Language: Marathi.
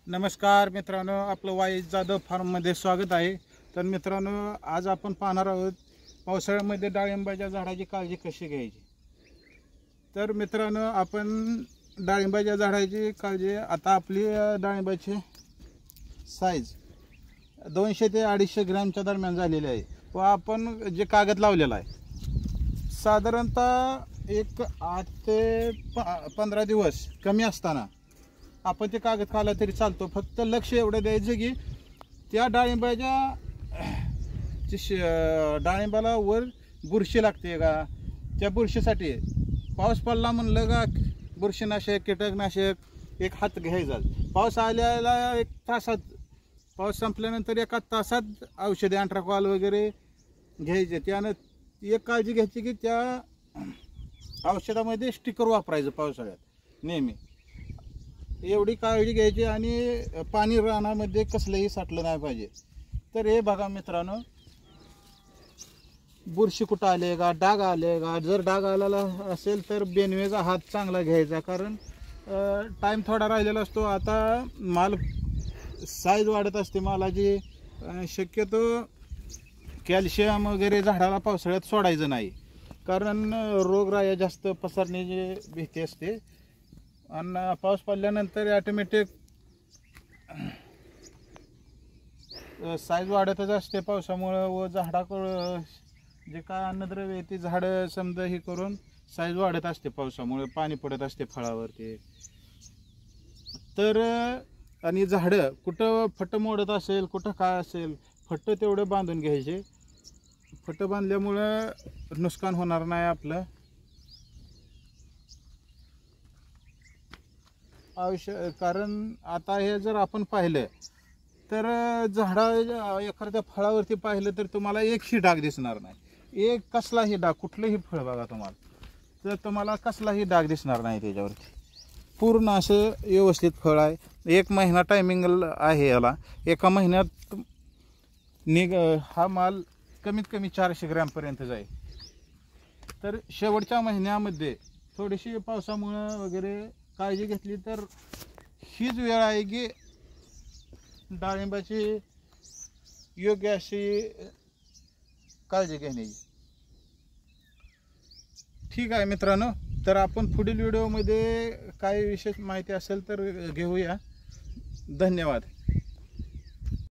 नमस्कार मित्रांनो, आपलं वाई जाधव फार्ममध्ये स्वागत आहे। तर मित्रांनो, आज आपण पाहणार आहोत पावसाळ्यामध्ये डाळिंबाच्या झाडाची काळजी कशी घ्यायची। तर मित्रांनो, आपण डाळिंबाच्या झाडाची काळजी, आता आपली डाळिंबाची साईज 200 ते 250 ग्रॅमच्या दरम्यान झालेली आहे व आपण जे कागद लावलेला आहे साधारणतः एक 8 ते 15 दिवस कमी असताना आपण ते कागद खाला तरी चालतो। फक्त लक्ष एवढं द्यायचं की त्या डाळिंबाला वर बुरशी लागते का, त्या बुरशीसाठी पाऊस पडला म्हणलं का बुरशीनाशक कीटकनाशक एक हात घ्यायचा। पाऊस आल्याला एक तासात, पाऊस संपल्यानंतर एका तासात औषधे अँट्राकॉल वगैरे घ्यायचे। त्यानं एक काळजी घ्यायची की त्या औषधामध्ये स्टिकर वापरायचं पावसाळ्यात नेहमी, एवढी काळजी घ्यायची। आणि पाणी रानामध्ये कसलंही साठलं नाही पाहिजे। तर हे बघा मित्रांनो, बुरशी कुठं आले का, डाग आले का, जर डाग आलेला असेल तर बेनवेचा हात चांगला घ्यायचा, कारण टाईम थोडा राहिलेला असतो। आता माल साईज वाढत असते मालाची, शक्यतो कॅल्शियम वगैरे झाडाला पावसाळ्यात सोडायचं नाही, कारण रोगराई जास्त पसरण्याची भीती असते। आणि पाऊस पडल्यानंतर ऑटोमॅटिक साईज वाढतच असते पावसामुळे व झाडाकडं जे काय अन्नद्रव्य ती झाडं समजा हे करून साईज वाढत असते पावसामुळे, पाणी पडत असते फळावरती। तर आणि झाडं कुठं फटं मोडत असेल, कुठं काय असेल, फटं तेवढं बांधून घ्यायचे। फटं बांधल्यामुळं नुकसान होणार नाही आपलं। कारण आता हे जर आपण पाहिलं तर एखाद्या फळावरती पाहिलं तर तुम्हाला एकही डाग दिसणार नाही, एक कसलाही डाग, कुठलंही फळ बघा तुम्हाला, तर तुम्हाला कसलाही डाग दिसणार नाही त्याच्यावरती। पूर्ण असं व्यवस्थित फळ आहे। 1 महिना टायमिंग आहे याला, एका महिन्यात हा माल कमीत कमी 400 ग्रॅमपर्यंत जाईल। तर शेवटच्या महिन्यामध्ये थोडीशी पावसामुळं वगैरे काळजी घेतली तर हीच वेळ आहे की डाळिंबाची योग्य अशी काळजी घेण्याची। ठीक आहे मित्रांनो, तर आपण पुढील व्हिडिओमध्ये काय विशेष माहिती असेल तर घेऊया। धन्यवाद।